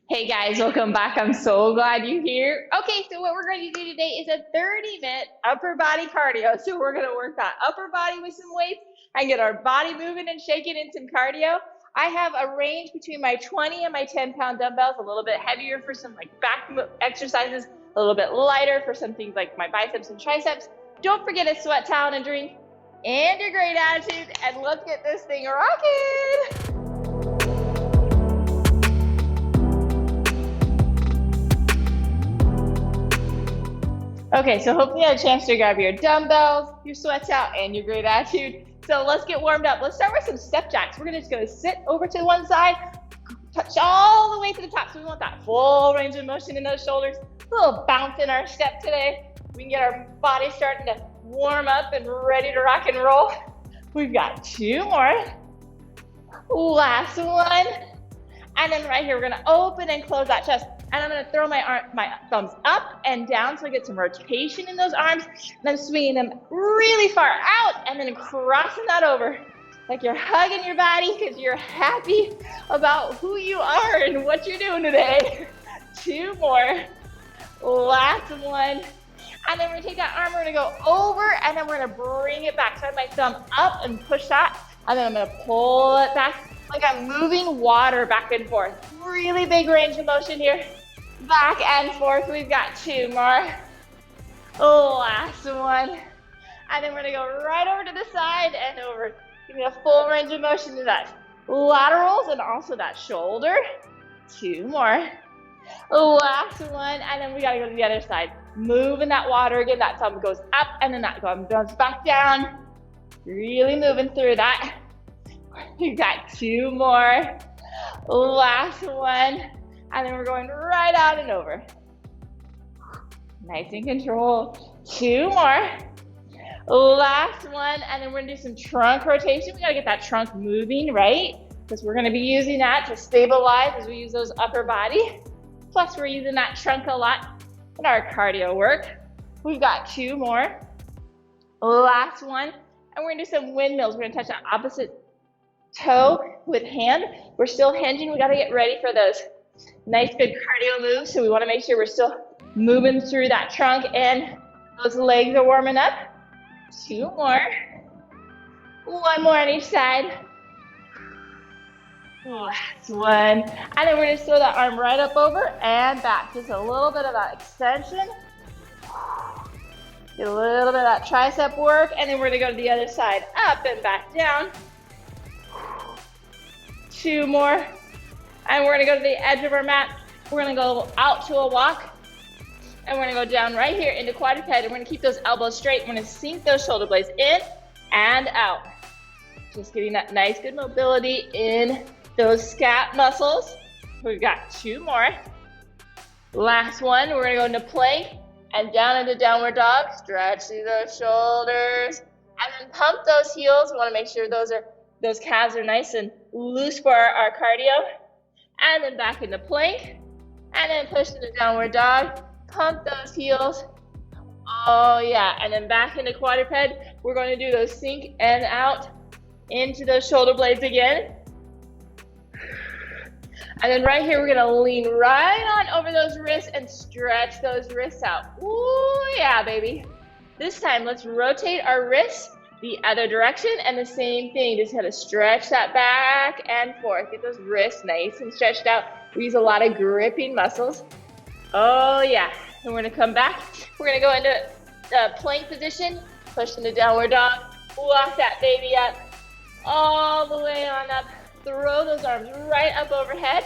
Hey guys, welcome back. I'm so glad you're here. Okay, so what we're going to do today is a 30-minute upper body cardio. So we're going to work that upper body with some weights and get our body moving and shaking in some cardio. I have a range between my 20 and my 10-pound dumbbells, a little bit heavier for some like back exercises, a little bit lighter for some things like my biceps and triceps. Don't forget a sweat towel and a drink and your great attitude, and let's get this thing rocking. Okay, so hopefully you had a chance to grab your dumbbells, your sweat towel, and your great attitude. So let's get warmed up. Let's start with some step jacks. We're just gonna sit over to one side, touch all the way to the top. So we want that full range of motion in those shoulders. A little bounce in our step today. We can get our body starting to warm up and ready to rock and roll. We've got two more. Last one. And then right here, we're gonna open and close that chest. And I'm gonna throw my thumbs up and down so I get some rotation in those arms. And I'm swinging them really far out and then crossing that over. Like you're hugging your body because you're happy about who you are and what you're doing today. Two more. Last one. And then we're gonna take that arm, we're gonna go over, and then we're gonna bring it back. So I have my thumb up and push that, and then I'm gonna pull it back like I'm moving water back and forth. Really big range of motion here. Back and forth. We've got two more. Last one. And then we're gonna go right over to the side and over. Give me a full range of motion to that laterals and also that shoulder. Two more. Last one. And then we gotta go to the other side. Moving that water again. That thumb goes up and then that goes back down. Really moving through that. We've got two more. Last one. And then we're going right out and over. Nice and control. Two more. Last one. And then we're gonna do some trunk rotation. We gotta get that trunk moving, right? Because we're gonna be using that to stabilize as we use those upper body. Plus we're using that trunk a lot in our cardio work. We've got two more. Last one. And we're gonna do some windmills. We're gonna touch that opposite toe with hand. We're still hinging. We gotta get ready for those nice good cardio moves. So we wanna make sure we're still moving through that trunk and those legs are warming up. Two more. One more on each side. Last one. And then we're gonna throw that arm right up over and back. Just a little bit of that extension. Get a little bit of that tricep work, and then we're gonna go to the other side, up and back down. Two more. And we're gonna go to the edge of our mat. We're gonna go out to a walk, and we're gonna go down right here into quadruped, and we're gonna keep those elbows straight. We're gonna sink those shoulder blades in and out. Just getting that nice good mobility in those scap muscles. We've got two more. Last one, we're gonna go into plank and down into downward dog. Stretch through those shoulders and then pump those heels. We wanna make sure those calves are nice and loose for our cardio. And then back into plank and then push to the downward dog. Pump those heels. Oh yeah, and then back into quadruped. We're gonna do those sink and out into those shoulder blades again. And then right here, we're gonna lean right on over those wrists and stretch those wrists out. Ooh, yeah, baby. This time, let's rotate our wrists the other direction and the same thing. Just gotta stretch that back and forth. Get those wrists nice and stretched out. We use a lot of gripping muscles. Oh, yeah. And we're gonna come back. We're gonna go into the plank position, push into downward dog, walk that baby up, all the way on up. Throw those arms right up overhead.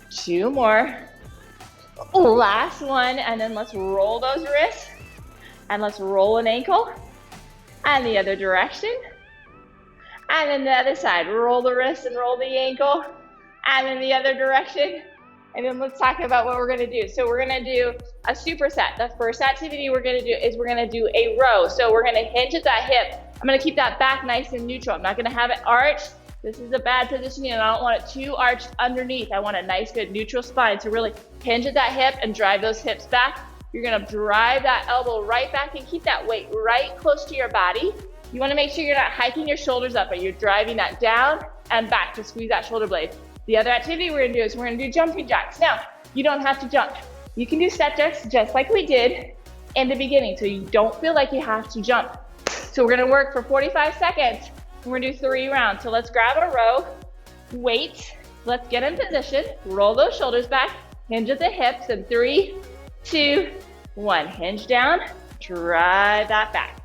Two more. Last one, and then let's roll those wrists. And let's roll an ankle. And the other direction. And then the other side. Roll the wrist and roll the ankle. And then the other direction. And then let's talk about what we're gonna do. So we're gonna do a superset. The first activity we're gonna do is we're gonna do a row. So we're gonna hinge at that hip. I'm gonna keep that back nice and neutral. I'm not gonna have it arched. This is a bad positioning and I don't want it too arched underneath. I want a nice good neutral spine. So really hinge at that hip and drive those hips back. You're gonna drive that elbow right back and keep that weight right close to your body. You wanna make sure you're not hiking your shoulders up, but you're driving that down and back to squeeze that shoulder blade. The other activity we're gonna do is we're gonna do jumping jacks. Now, you don't have to jump. You can do step jacks just like we did in the beginning, so you don't feel like you have to jump. So we're gonna work for 45 seconds. We're gonna do 3 rounds. So let's grab a row, weights. Let's get in position, roll those shoulders back, hinge at the hips, and 3, 2, 1. Hinge down, drive that back.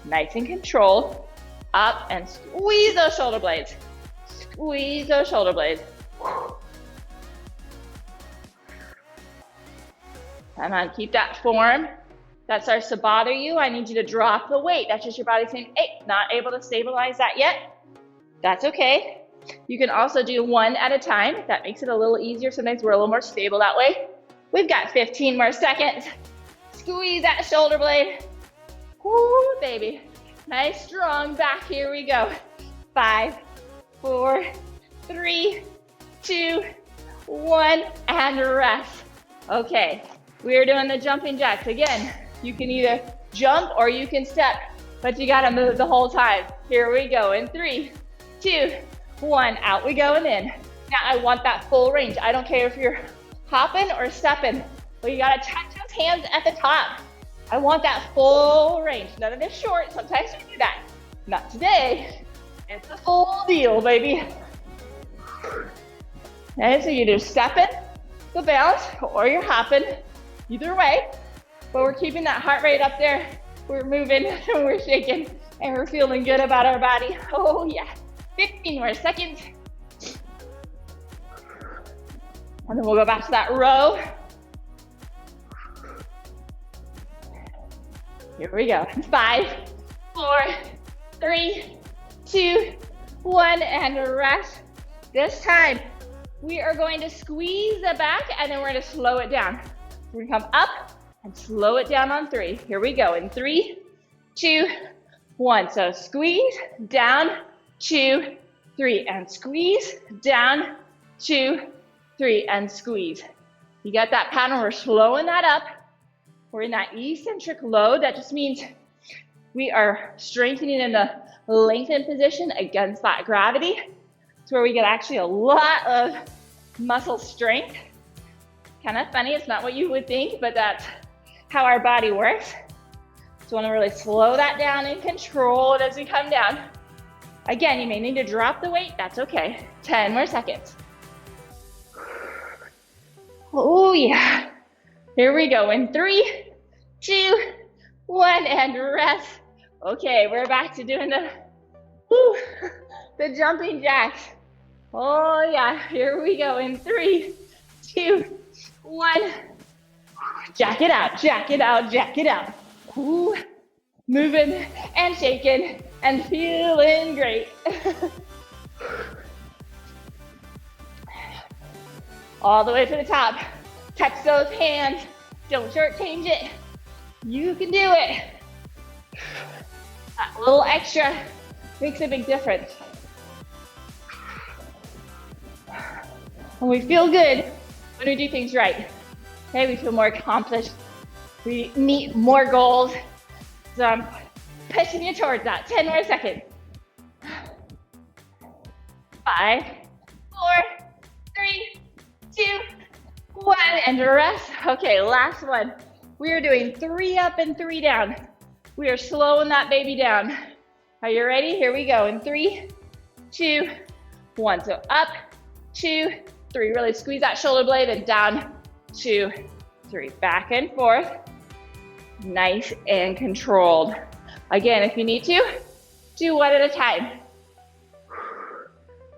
Nice and controlled. Up and squeeze those shoulder blades. Squeeze those shoulder blades. Come on, keep that form. That starts to bother you, I need you to drop the weight. That's just your body saying, hey, not able to stabilize that yet. That's okay. You can also do one at a time. That makes it a little easier. Sometimes we're a little more stable that way. We've got 15 more seconds. Squeeze that shoulder blade. Woo, baby. Nice, strong back. Here we go. 5, 4, 3, 2, 1, and rest. Okay, we are doing the jumping jacks. Again, you can either jump or you can step, but you gotta move the whole time. Here we go in 3, 2, 1, out we go and in. Now I want that full range. I don't care if you're hopping or stepping, but you gotta touch those hands at the top. I want that full range. None of this short, sometimes we do that. Not today. It's the full deal, baby. And so you're just stepping the balance or you're hopping, either way. But we're keeping that heart rate up there. We're moving, we're shaking, and we're feeling good about our body. Oh yeah, 15 more seconds. And then we'll go back to that row. Here we go. 5, 4, 3, 2, 1, and rest. This time, we are going to squeeze the back and then we're going to slow it down. We're going to come up and slow it down on 3. Here we go in 3, 2, 1. So squeeze, down, 2, 3, and squeeze, down, 2, 3, and squeeze. You got that pattern, we're slowing that up. We're in that eccentric load. That just means we are strengthening in the lengthened position against that gravity. It's where we get actually a lot of muscle strength. Kind of funny, it's not what you would think, but that's how our body works. So want to really slow that down and control it as we come down. Again, you may need to drop the weight, that's okay. 10 more seconds. Oh yeah. Here we go in 3, 2, 1, and rest. Okay, we're back to doing the jumping jacks. Oh yeah, here we go in 3, 2, 1. Jack it out, jack it out, jack it out. Ooh, moving and shaking and feeling great. All the way to the top. Touch those hands. Don't shortchange it. You can do it. That little extra makes a big difference. And we feel good when we do things right. Okay, we feel more accomplished. We meet more goals. So I'm pushing you towards that. 10 more seconds. 5, 4, 3, 2, 1, and rest. Okay, last one. We are doing 3 up and 3 down. We are slowing that baby down. Are you ready? Here we go in 3, 2, 1. So up, 2, 3. Really squeeze that shoulder blade and down, 2, 3. Back and forth. Nice and controlled. Again, if you need to, do one at a time.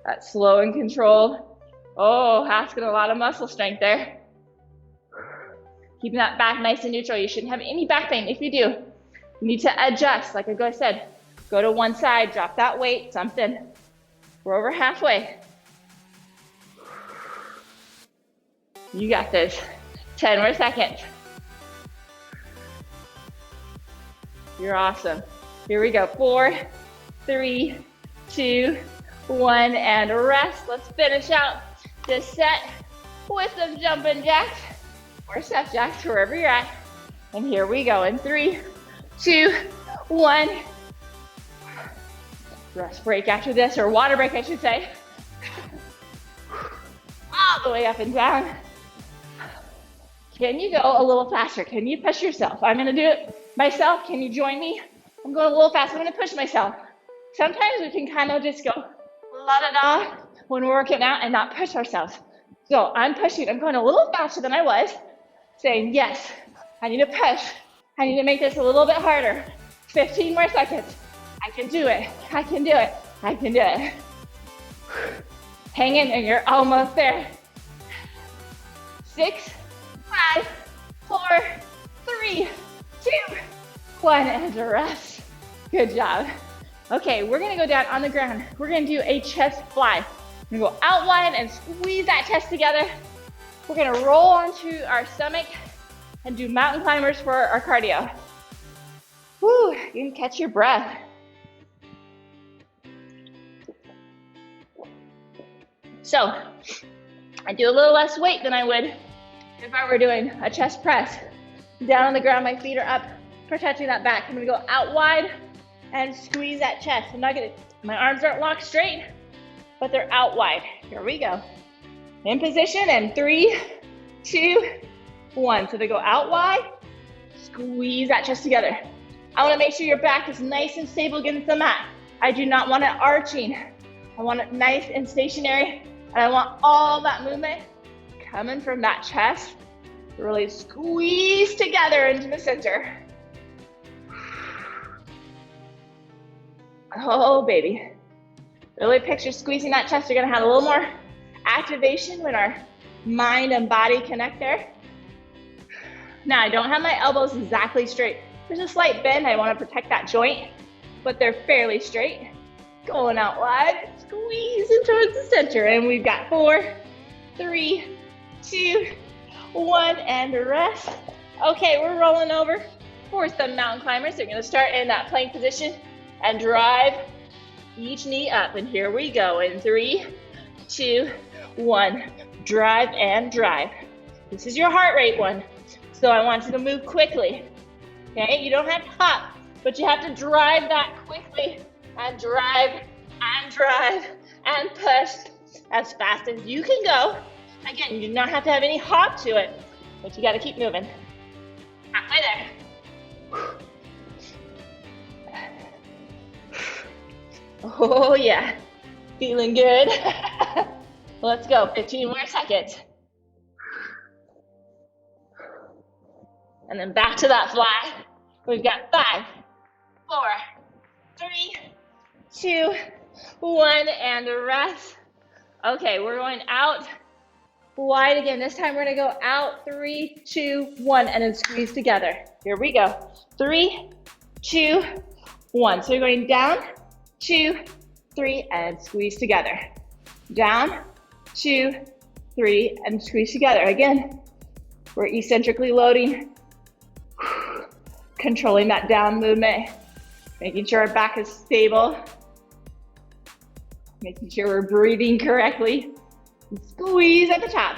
That's slow and controlled. Oh, asking a lot of muscle strength there. Keeping that back nice and neutral. You shouldn't have any back pain. If you do, you need to adjust. Like I said, go to one side, drop that weight, something. We're over halfway. You got this. 10 more seconds. You're awesome. Here we go. 4, 3, 2, 1, and rest. Let's finish out this set with some jumping jacks or step jacks, wherever you're at. And here we go in 3, 2, 1. Rest break after this, or water break, I should say. All the way up and down. Can you go a little faster? Can you push yourself? I'm gonna do it myself. Can you join me? I'm going a little fast. I'm gonna push myself. Sometimes we can kind of just go la-da-da when we're working out and not push ourselves. So I'm pushing. I'm going a little faster than I was, saying, yes, I need to push. I need to make this a little bit harder. 15 more seconds. I can do it. I can do it. I can do it. Hang in and you're almost there. 6, 5, 4, 3, 2, 1, and rest. Good job. Okay, we're gonna go down on the ground. We're gonna do a chest fly. We're gonna go out wide and squeeze that chest together. We're gonna roll onto our stomach and do mountain climbers for our cardio. Whew, you can catch your breath. So, I do a little less weight than I would if I were doing a chest press. Down on the ground, my feet are up, protecting that back. I'm gonna go out wide and squeeze that chest. My arms aren't locked straight, but they're out wide. Here we go. In position, and 3, 2, 1. So they go out wide, squeeze that chest together. I wanna make sure your back is nice and stable against the mat. I do not want it arching. I want it nice and stationary, and I want all that movement coming from that chest. Really squeeze together into the center. Oh, baby. Really picture squeezing that chest. You're gonna have a little more activation when our mind and body connect there. Now, I don't have my elbows exactly straight. There's a slight bend. I wanna protect that joint, but they're fairly straight. Going out wide, squeezing towards the center. And we've got 4, 3, 2, 1, and rest. Okay, we're rolling over for some mountain climbers. So you're gonna start in that plank position and drive each knee up. And here we go in 3, 2, 1. Drive and drive. This is your heart rate one. So I want you to move quickly. Okay, you don't have to hop, but you have to drive that quickly and drive and drive and push as fast as you can go. Again, you do not have to have any hop to it, but you gotta keep moving. Halfway there. Oh yeah, feeling good. Let's go, 15 more seconds. And then back to that fly. We've got 5, 4, 3, 2, 1, and rest. Okay, we're going out wide again. This time we're gonna go out, 3, 2, 1, and then squeeze together. Here we go. 3, 2, 1. So you're going down, 2, 3, and squeeze together. Down, 2, 3, and squeeze together. Again, we're eccentrically loading, controlling that down movement, making sure our back is stable, making sure we're breathing correctly. And squeeze at the top.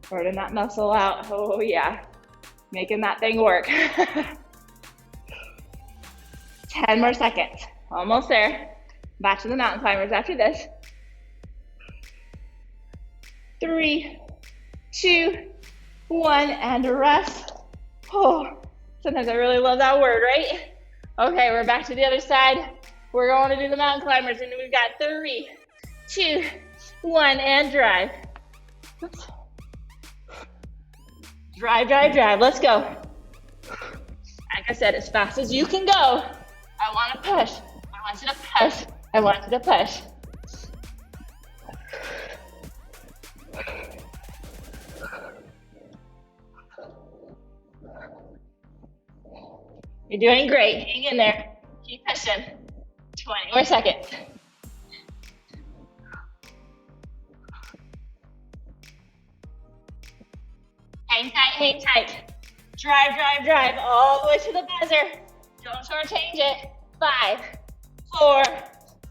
Burning that muscle out. Oh yeah, making that thing work. 10 more seconds. Almost there. Back to the mountain climbers after this. 3, 2, 1, and rest. Oh, sometimes I really love that word, right? Okay, we're back to the other side. We're going to do the mountain climbers, and we've got 3, 2, 1, and drive. Oops. Drive, drive, drive. Let's go. Like I said, as fast as you can go. I want to push. I want you to push. I want you to push. You're doing great. Hang in there. Keep pushing. 20 more seconds. Hang tight, hang tight. Drive, drive, drive all the way to the buzzer. Don't shortchange it. 5, 4,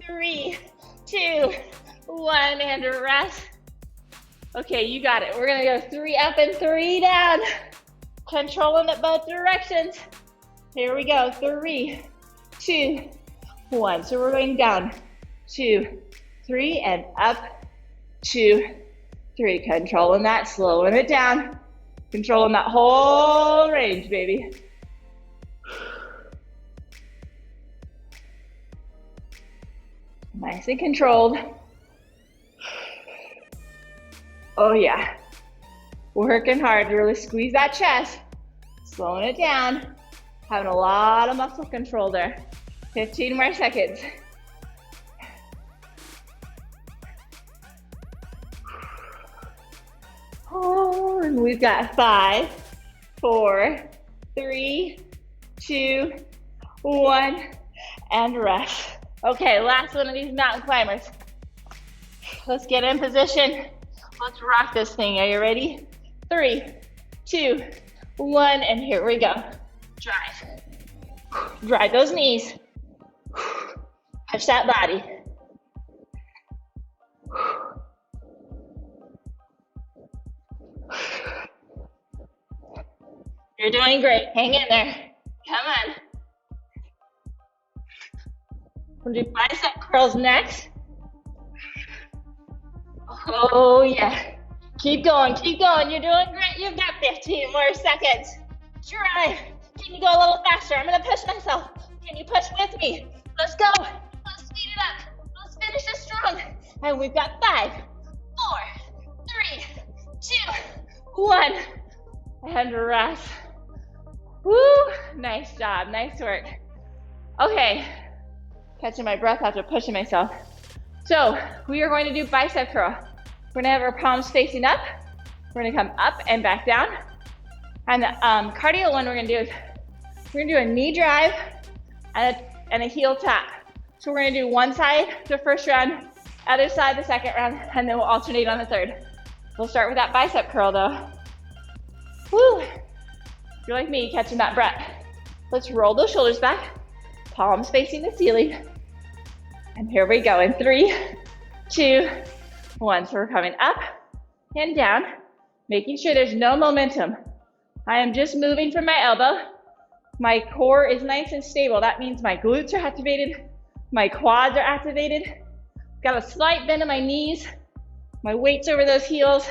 3, 2, 1, and rest. Okay, you got it. We're gonna go 3 up and 3 down. Controlling it both directions. Here we go. 3, 2, 1. So we're going down. 2, 3, and up. 2, 3. Controlling that, slowing it down. Controlling that whole range, baby. Nice and controlled. Oh yeah. Working hard to really squeeze that chest. Slowing it down. Having a lot of muscle control there. 15 more seconds. Oh, and we've got 5, 4, 3, 2, 1, and rest. Okay, last one of these mountain climbers. Let's get in position. Let's rock this thing. Are you ready? 3, 2, 1, and here we go. Drive. Drive those knees. Push that body. You're doing great. Hang in there. Come on. We'll do bicep curls next. Oh yeah. Keep going, keep going. You're doing great. You've got 15 more seconds. Drive. Can you go a little faster? I'm gonna push myself. Can you push with me? Let's go. Let's speed it up. Let's finish this strong. And we've got 5, 4, 3, 2, 1. And rest. Woo! Nice job. Nice work. Okay. Catching my breath after pushing myself. So we are going to do bicep curl. We're gonna have our palms facing up. We're gonna come up and back down. And the cardio one we're gonna do is we're gonna do a knee drive and a heel tap. So we're gonna do one side the first round, other side the second round, and then we'll alternate on the third. We'll start with that bicep curl though. Woo! If you're like me, catching that breath. Let's roll those shoulders back, palms facing the ceiling. And here we go in 3, 2, 1. So we're coming up and down, making sure there's no momentum. I am just moving from my elbow. My core is nice and stable. That means my glutes are activated, my quads are activated. Got a slight bend in my knees, my weight's over those heels,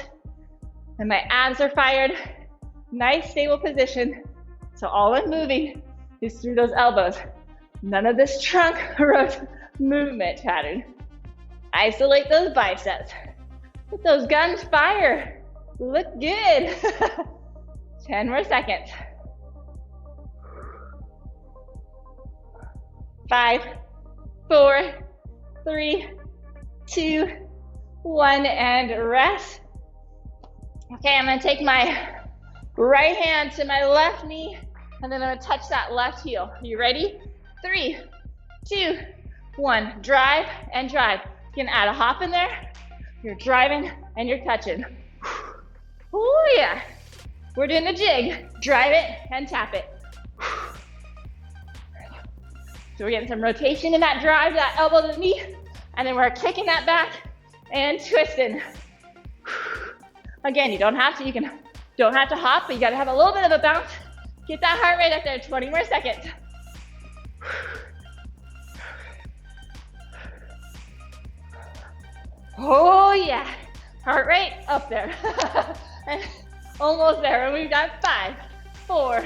and my abs are fired. Nice stable position. So all I'm moving is through those elbows. None of this trunk rotation movement pattern. Isolate those biceps. Let those guns fire. Look good. 10 more seconds. 5, 4, 3, 2, 1, and rest. Okay, I'm gonna take my right hand to my left knee, and then I'm gonna touch that left heel. You ready? 3, 2, 1. Drive and drive. You can add a hop in there. You're driving and you're touching. Oh yeah. We're doing the jig. Drive it and tap it. So we're getting some rotation in that drive, that elbow to the knee, and then we're kicking that back and twisting. Again, you don't have to hop, but you gotta have a little bit of a bounce. Get that heart rate up there. 20 more seconds. Oh yeah, heart rate up there. And almost there, and we've got 5, 4,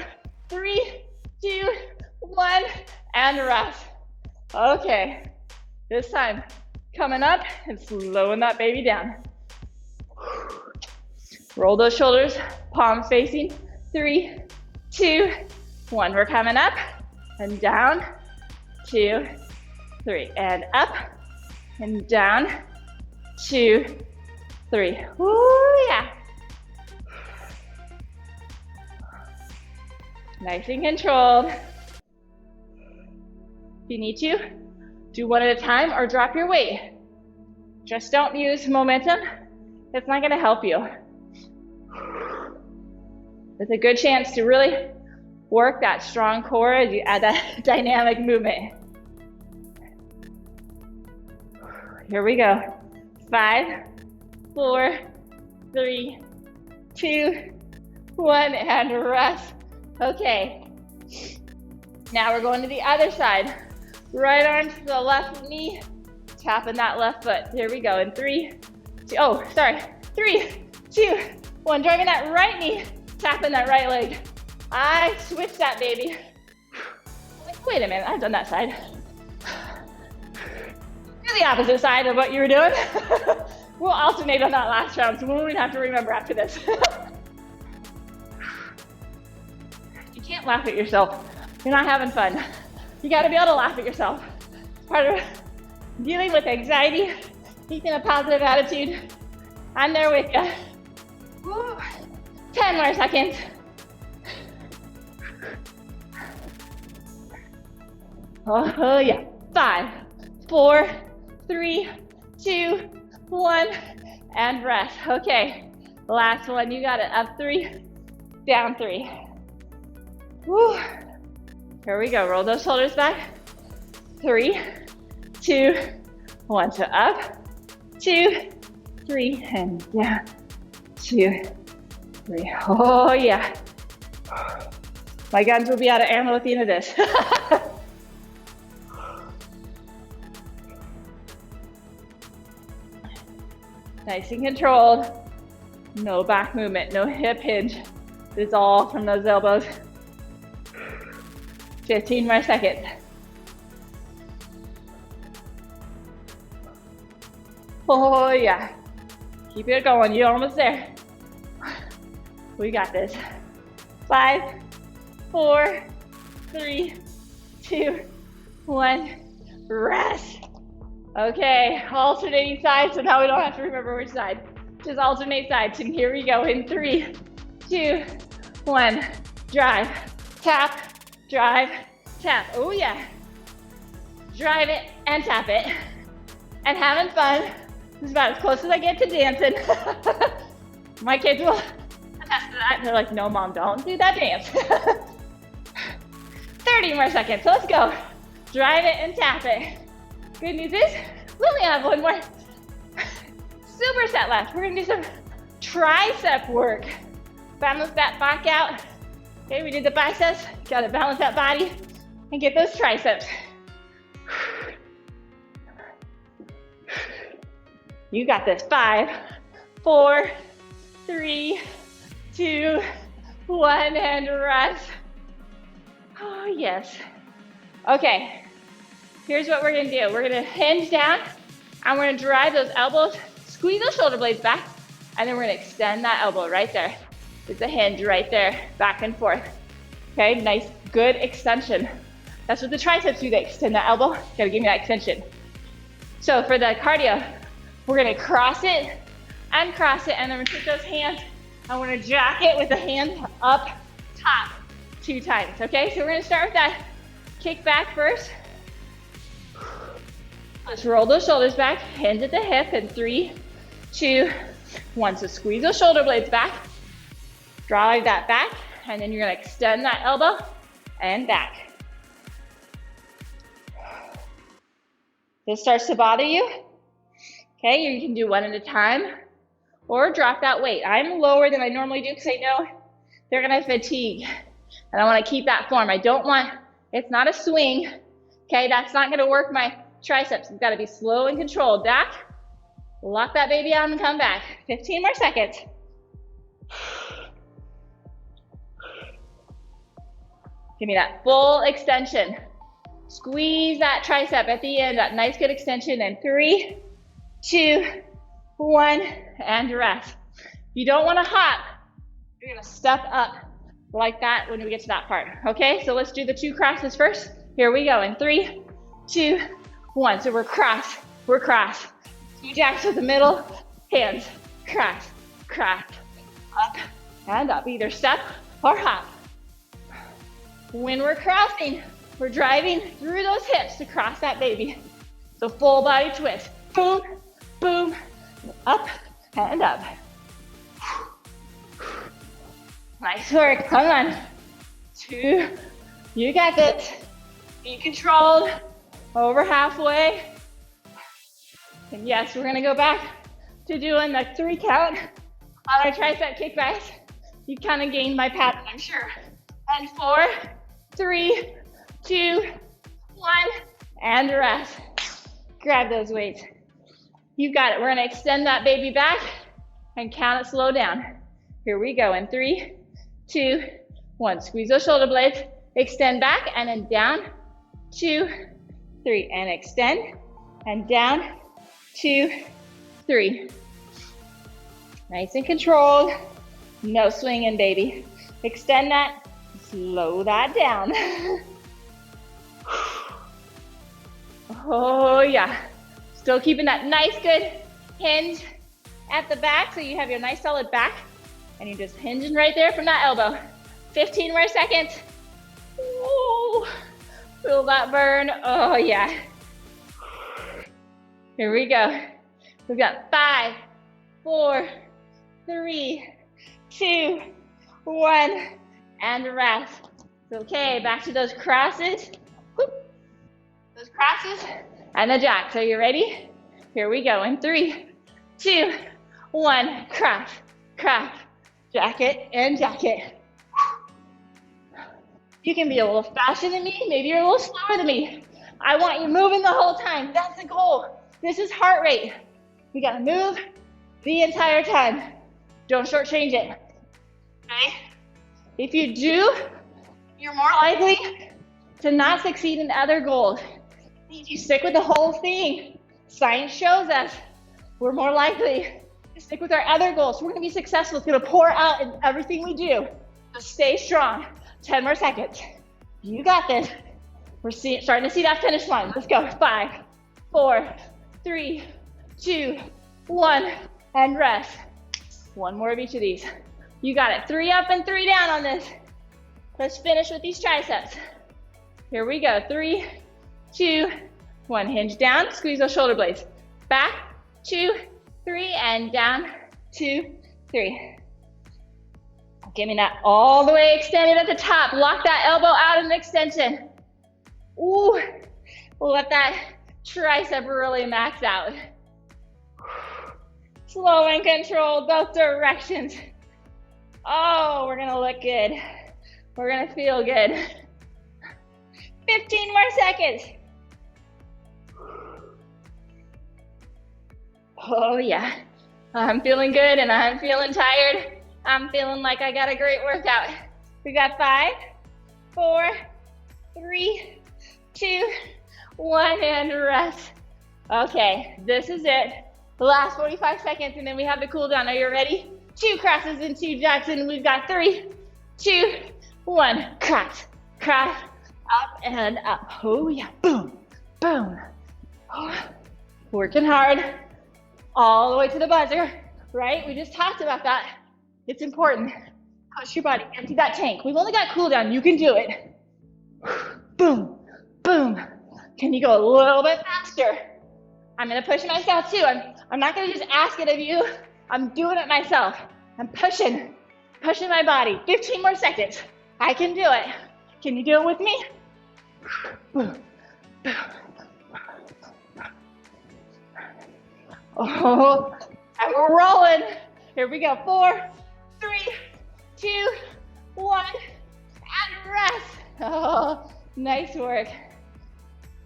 3, 2, 1, and rest. Okay, this time, coming up and slowing that baby down. Roll those shoulders, palms facing. 3, 2, 1. We're coming up and down. 2, 3, and up and down. 2, 3. Woo, yeah. Nice and controlled. If you need to, do one at a time or drop your weight. Just don't use momentum. It's not gonna help you. It's a good chance to really work that strong core as you add that dynamic movement. Here we go. 5, 4, 3, 2, 1, and rest. Okay. Now we're going to the other side. Right arm to the left knee, tapping that left foot. Here we go in 3, 2, 3, 2, 1. Driving that right knee, tapping that right leg. I switched that baby. Wait a minute, I've done that side. Do the opposite side of what you were doing. We'll alternate on that last round, so we won't have to remember after this. You can't laugh at yourself. You're not having fun. You gotta be able to laugh at yourself. It's part of dealing with anxiety, keeping a positive attitude. I'm there with you. Woo. 10 more seconds. Oh yeah. 5, 4, 3, 2, 1, and rest. Okay, last one. You got it. Up 3, down 3. Woo. Here we go. Roll those shoulders back. 3, 2, 1. So up, 2, 3, and down. 2, 3. Oh yeah. My guns will be out of ammo at the end of this. Nice and controlled. No back movement, no hip hinge. This is all from those elbows. 15 more seconds. Oh yeah. Keep it going, you're almost there. We got this. 5, 4, 3, 2, 1, rest. Okay, alternating sides, so now we don't have to remember which side. Just alternate sides, and here we go in 3, 2, 1. Drive, tap, drive, tap. Oh yeah. Drive it and tap it. And having fun. This is about as close as I get to dancing. My kids will attest to that. They're like, no mom, don't do that dance. 30 more seconds, so let's go. Drive it and tap it. Good news is, we only have one more superset left. We're gonna do some tricep work. Balance that back out. Okay, we did the biceps. Gotta balance that body and get those triceps. You got this. 5, 4, 3, 2, 1, and rest. Oh, yes. Okay, here's what we're gonna do. We're gonna hinge down, and we're gonna drive those elbows, squeeze those shoulder blades back, and then we're gonna extend that elbow right there. It's a hinge right there, back and forth. Okay, nice, good extension. That's what the triceps do, they extend that elbow. Gotta give me that extension. So for the cardio, we're gonna cross it, and then we're gonna take those hands, and we're gonna jack it with the hand up top 2 times, okay? So we're gonna start with that kickback first. Let's roll those shoulders back, hands at the hip, in 3, 2, 1. So squeeze those shoulder blades back, drive that back, and then you're gonna extend that elbow and back. This starts to bother you, okay? You can do one at a time, or drop that weight. I'm lower than I normally do because I know they're gonna fatigue, and I wanna keep that form. I don't want, it's not a swing, okay? That's not gonna work my triceps. It's gotta be slow and controlled. Back, lock that baby out and come back. 15 more seconds. Give me that full extension. Squeeze that tricep at the end, that nice good extension. And 3, 2, 1, and rest. You don't wanna hop. You're gonna step up like that when we get to that part, okay? So let's do the 2 crosses first. Here we go, in 3, 2, 1. So we're cross, 2 jacks to the middle, hands, cross, up and up. Either step or hop. When we're crossing, we're driving through those hips to cross that baby. So full body twist. Boom, boom, up and up. Nice work, come on. 2, you got this. Be controlled, over halfway. And yes, we're gonna go back to doing the 3 count on our tricep kickbacks. You kind of gained my pattern, I'm sure. And 4, 3, 2, 1, and rest. Grab those weights. You got it. We're gonna extend that baby back and count it slow down. Here we go in 3, 2, 1. Squeeze those shoulder blades, extend back and then down, 2, 3, and extend and down, 2, 3. Nice and controlled, no swinging, baby. Extend that, slow that down. Oh yeah, still keeping that nice good hinge at the back so you have your nice solid back and you're just hinging right there from that elbow. 15 more seconds. Ooh, feel that burn, oh yeah. Here we go. We've got 5, 4, 3, 2, 1, and rest. Okay, back to those crosses. Whoop. Those crosses and the jacks. Are you ready? Here we go in 3, 2, 1, cross, cross, jacket, and jacket. You can be a little faster than me, maybe you're a little slower than me. I want you moving the whole time. That's the goal. This is heart rate. We gotta move the entire time. Don't shortchange it. Okay? If you do, you're more likely to not succeed in other goals. If you stick with the whole thing, science shows us we're more likely to stick with our other goals. We're gonna be successful. It's gonna pour out in everything we do. So stay strong. 10 more seconds. You got this. We're starting to see that finish line. Let's go. 5, 4, 3, 2, 1, and rest. One more of each of these. You got it. 3 up and 3 down on this. Let's finish with these triceps. Here we go. 3, 2, 1. Hinge down. Squeeze those shoulder blades. Back, 2, 3, and down, 2, 3. Give me that all the way extended at the top. Lock that elbow out in extension. Ooh, let that tricep really max out. Slow and controlled, both directions. Oh, we're gonna look good. We're gonna feel good. 15 more seconds. Oh yeah, I'm feeling good and I'm feeling tired. I'm feeling like I got a great workout. We got 5, 4, 3, 2, 1, and rest. Okay, this is it. The last 45 seconds, and then we have the cool down. Are you ready? 2 crosses and 2 jacks, and we've got 3, 2, 1. Cross, cross, up and up. Oh yeah, boom, boom. Oh, working hard all the way to the buzzer, right? We just talked about that. It's important. Push your body, empty that tank. We've only got cool down. You can do it. Boom, boom. Can you go a little bit faster? I'm gonna push myself too. I'm not gonna just ask it of you. I'm doing it myself. I'm pushing my body. 15 more seconds. I can do it. Can you do it with me? Boom, boom. Oh, and we're rolling. Here we go. 4, 3, 2, 1, and rest. Oh, nice work.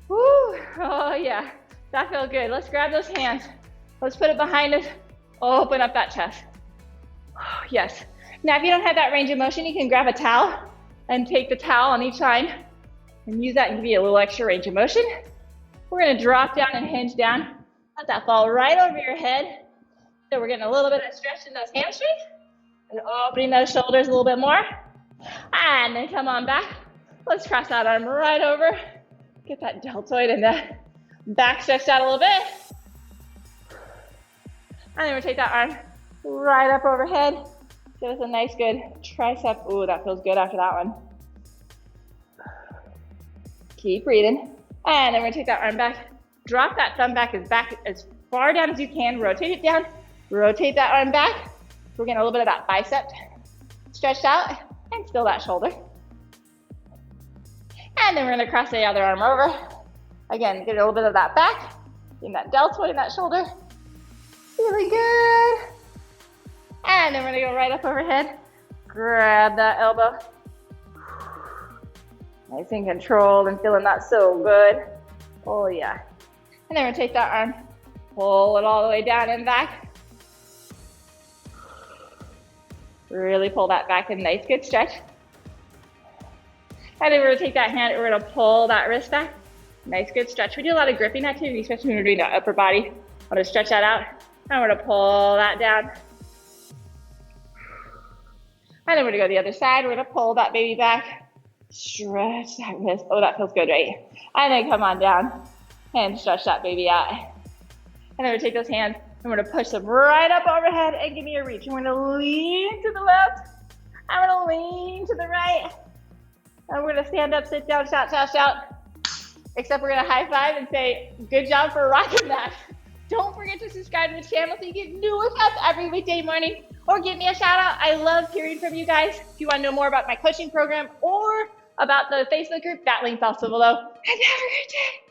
Woo, oh yeah, that felt good. Let's grab those hands. Let's put it behind us. Open up that chest. Oh, yes. Now, if you don't have that range of motion, you can grab a towel and take the towel on each side and use that and give you a little extra range of motion. We're gonna drop down and hinge down. Let that fall right over your head. So we're getting a little bit of stretch in those hamstrings and opening those shoulders a little bit more. And then come on back. Let's cross that arm right over. Get that deltoid and the back stretched out a little bit. And then we'll take that arm right up overhead. Give us a nice good tricep. Ooh, that feels good after that one. Keep breathing. And then we're gonna take that arm back. Drop that thumb back as far down as you can. Rotate it down. Rotate that arm back. We're getting a little bit of that bicep stretched out and still that shoulder. And then we're gonna cross the other arm over. Again, get a little bit of that back, getting that deltoid in that shoulder. Really good. And then we're gonna go right up overhead. Grab that elbow. Nice and controlled and feeling that so good. Oh yeah. And then we're gonna take that arm, pull it all the way down and back. Really pull that back in, nice good stretch. And then we're gonna take that hand, we're gonna pull that wrist back. Nice good stretch. We do a lot of gripping activity, especially when we're doing the upper body. I'm gonna stretch that out. And we're gonna pull that down. And then we're gonna go to the other side. We're gonna pull that baby back. Stretch that wrist. Oh, that feels good, right? And then come on down and stretch that baby out. And then we take those hands and we're gonna push them right up overhead and give me a reach. And we're gonna lean to the left. I'm gonna lean to the right. And we're gonna stand up, sit down, shout, shout, shout. Except we're gonna high five and say, good job for rocking that. Don't forget to subscribe to the channel so you get new workouts every weekday morning, or give me a shout out. I love hearing from you guys. If you wanna know more about my coaching program or about the Facebook group, that link's also below. And have a great day.